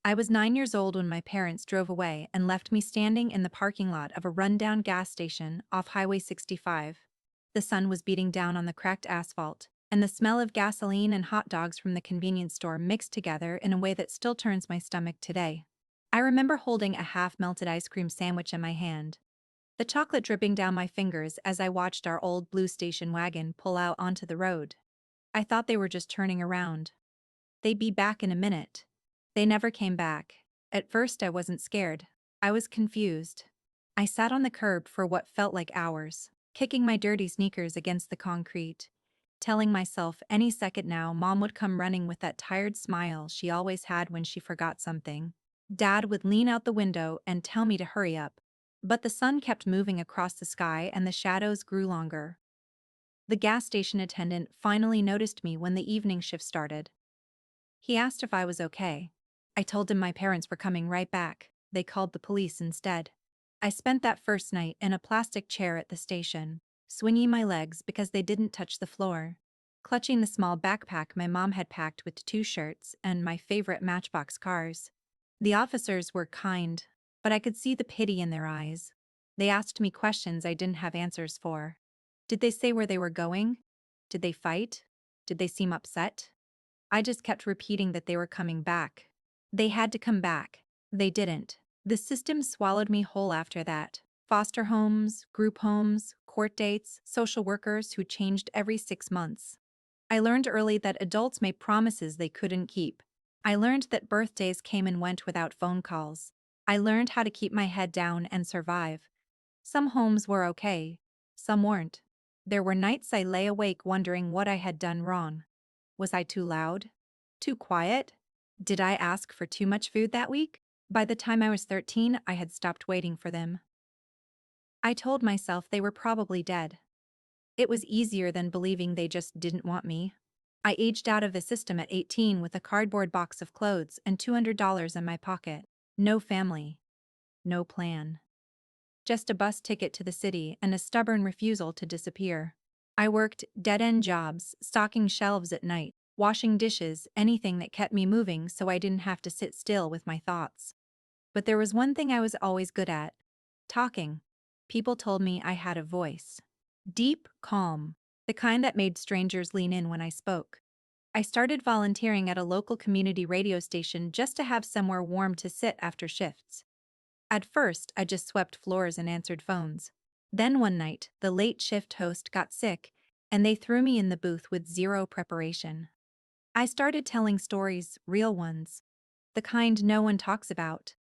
I was 9 years old when my parents drove away and left me standing in the parking lot of a rundown gas station off Highway 65. The sun was beating down on the cracked asphalt, and the smell of gasoline and hot dogs from the convenience store mixed together in a way that still turns my stomach today. I remember holding a half-melted ice cream sandwich in my hand, the chocolate dripping down my fingers as I watched our old blue station wagon pull out onto the road. I thought they were just turning around. They'd be back in a minute. They never came back. At first I wasn't scared. I was confused. I sat on the curb for what felt like hours, kicking my dirty sneakers against the concrete, telling myself any second now Mom would come running with that tired smile she always had when she forgot something. Dad would lean out the window and tell me to hurry up. But the sun kept moving across the sky and the shadows grew longer. The gas station attendant finally noticed me when the evening shift started. He asked if I was okay. I told him my parents were coming right back. They called the police instead. I spent that first night in a plastic chair at the station, swinging my legs because they didn't touch the floor, clutching the small backpack my mom had packed with 2 shirts and my favorite Matchbox cars. The officers were kind, but I could see the pity in their eyes. They asked me questions I didn't have answers for. Did they say where they were going? Did they fight? Did they seem upset? I just kept repeating that they were coming back. They had to come back. They didn't. The system swallowed me whole after that. Foster homes, group homes, court dates, social workers who changed every 6 months. I learned early that adults made promises they couldn't keep. I learned that birthdays came and went without phone calls. I learned how to keep my head down and survive. Some homes were okay, some weren't. There were nights I lay awake wondering what I had done wrong. Was I too loud? Too quiet? Did I ask for too much food that week? By the time I was 13, I had stopped waiting for them. I told myself they were probably dead. It was easier than believing they just didn't want me. I aged out of the system at 18 with a cardboard box of clothes and $200 in my pocket. No family. No plan. Just a bus ticket to the city and a stubborn refusal to disappear. I worked dead-end jobs, stocking shelves at night, washing dishes, anything that kept me moving so I didn't have to sit still with my thoughts. But there was one thing I was always good at: talking. People told me I had a voice. Deep, calm, the kind that made strangers lean in when I spoke. I started volunteering at a local community radio station just to have somewhere warm to sit after shifts. At first, I just swept floors and answered phones. Then one night, the late shift host got sick, and they threw me in the booth with zero preparation. I started telling stories, real ones, the kind no one talks about.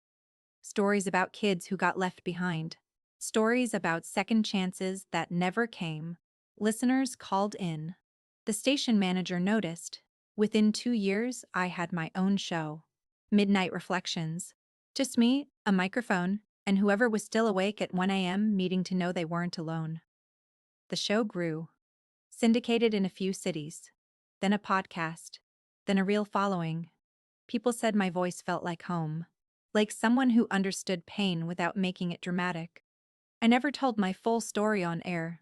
Stories about kids who got left behind. Stories about second chances that never came. Listeners called in. The station manager noticed. Within 2 years, I had my own show. Midnight Reflections. Just me, a microphone, and whoever was still awake at 1 a.m. needing to know they weren't alone. The show grew. Syndicated in a few cities. Then a podcast. Then a real following. People said my voice felt like home. Like someone who understood pain without making it dramatic. I never told my full story on air.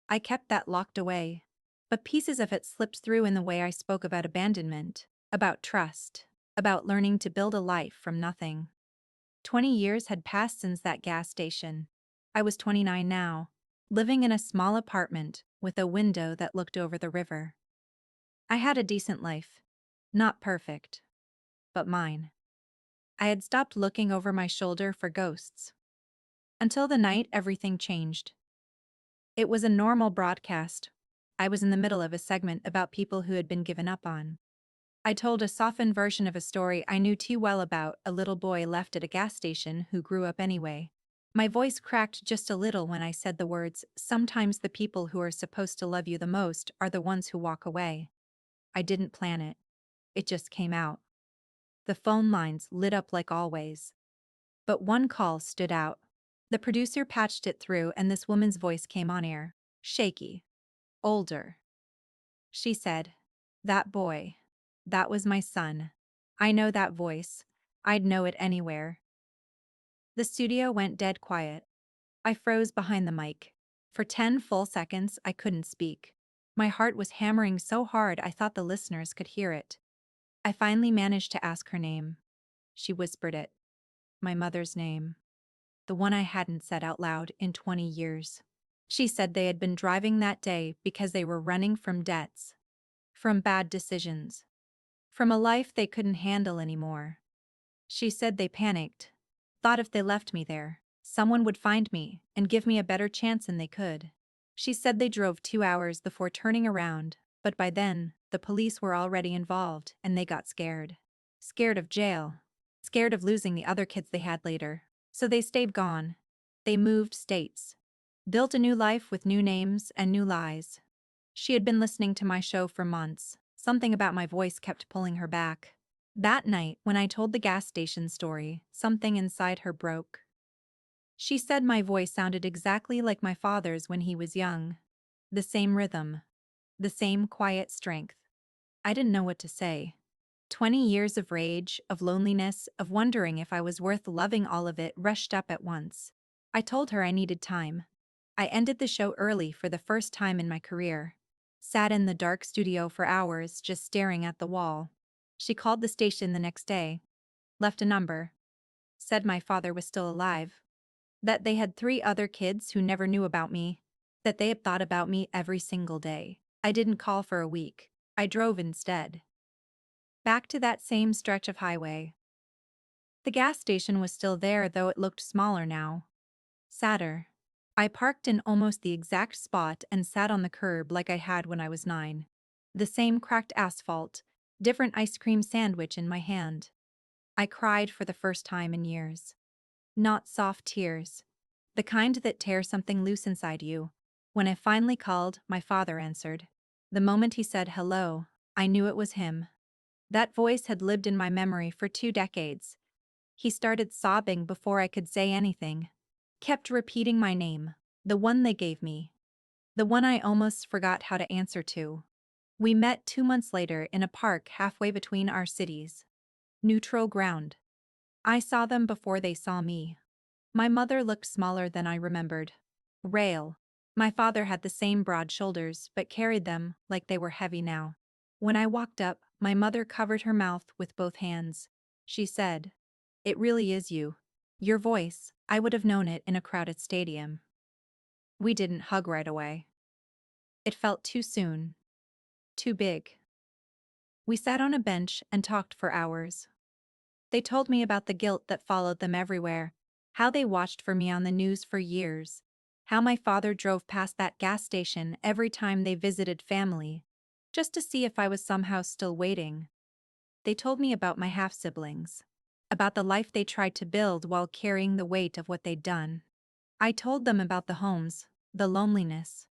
I kept that locked away. But pieces of it slipped through in the way I spoke about abandonment, about trust, about learning to build a life from nothing. 20 years had passed since that gas station. I was 29 now, living in a small apartment with a window that looked over the river. I had a decent life. Not perfect, but mine. I had stopped looking over my shoulder for ghosts. Until the night everything changed. It was a normal broadcast. I was in the middle of a segment about people who had been given up on. I told a softened version of a story I knew too well about a little boy left at a gas station who grew up anyway. My voice cracked just a little when I said the words, "Sometimes the people who are supposed to love you the most are the ones who walk away." I didn't plan it. It just came out. The phone lines lit up like always. But one call stood out. The producer patched it through and this woman's voice came on air. Shaky. Older. She said, "That boy. That was my son. I know that voice. I'd know it anywhere." The studio went dead quiet. I froze behind the mic. For 10 full seconds, I couldn't speak. My heart was hammering so hard I thought the listeners could hear it. I finally managed to ask her name. She whispered it. My mother's name. The one I hadn't said out loud in 20 years. She said they had been driving that day because they were running from debts, from bad decisions, from a life they couldn't handle anymore. She said they panicked, thought if they left me there, someone would find me and give me a better chance than they could. She said they drove 2 hours before turning around, but by then, the police were already involved and they got scared. Scared of jail. Scared of losing the other kids they had later. So they stayed gone. They moved states. Built a new life with new names and new lies. She had been listening to my show for months. Something about my voice kept pulling her back. That night, when I told the gas station story, something inside her broke. She said my voice sounded exactly like my father's when he was young. The same rhythm. The same quiet strength. I didn't know what to say. 20 years of rage, of loneliness, of wondering if I was worth loving, all of it rushed up at once. I told her I needed time. I ended the show early for the first time in my career. Sat in the dark studio for hours just staring at the wall. She called the station the next day. Left a number. Said my father was still alive. That they had 3 other kids who never knew about me. That they had thought about me every single day. I didn't call for a week. I drove instead. Back to that same stretch of highway. The gas station was still there, though it looked smaller now. Sadder. I parked in almost the exact spot and sat on the curb like I had when I was 9. The same cracked asphalt, different ice cream sandwich in my hand. I cried for the first time in years. Not soft tears. The kind that tear something loose inside you. When I finally called, my father answered. The moment he said hello, I knew it was him. That voice had lived in my memory for 2 decades. He started sobbing before I could say anything. Kept repeating my name, the one they gave me. The one I almost forgot how to answer to. We met 2 months later in a park halfway between our cities. Neutral ground. I saw them before they saw me. My mother looked smaller than I remembered. Rail. My father had the same broad shoulders but carried them like they were heavy now. When I walked up, my mother covered her mouth with both hands. She said, "It really is you. Your voice, I would have known it in a crowded stadium." We didn't hug right away. It felt too soon. Too big. We sat on a bench and talked for hours. They told me about the guilt that followed them everywhere, how they watched for me on the news for years, how my father drove past that gas station every time they visited family, just to see if I was somehow still waiting. They told me about my half-siblings, about the life they tried to build while carrying the weight of what they'd done. I told them about the homes, the loneliness.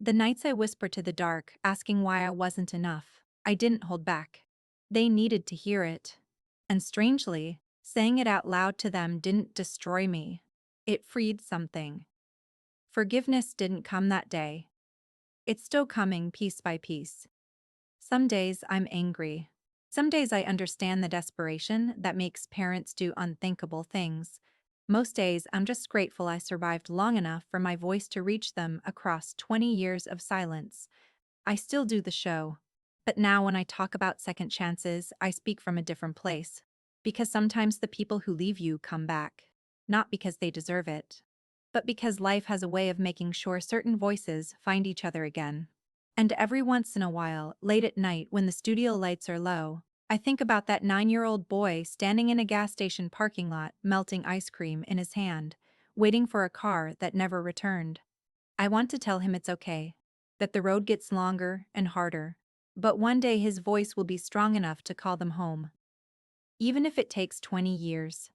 The nights I whispered to the dark, asking why I wasn't enough. I didn't hold back. They needed to hear it. And strangely, saying it out loud to them didn't destroy me. It freed something. Forgiveness didn't come that day. It's still coming piece by piece. Some days I'm angry. Some days I understand the desperation that makes parents do unthinkable things. Most days I'm just grateful I survived long enough for my voice to reach them across 20 years of silence. I still do the show. But now when I talk about second chances, I speak from a different place. Because sometimes the people who leave you come back. Not because they deserve it, but because life has a way of making sure certain voices find each other again. And every once in a while, late at night when the studio lights are low, I think about that 9-year-old boy standing in a gas station parking lot, melting ice cream in his hand, waiting for a car that never returned. I want to tell him it's okay, that the road gets longer and harder, but one day his voice will be strong enough to call them home. Even if it takes 20 years.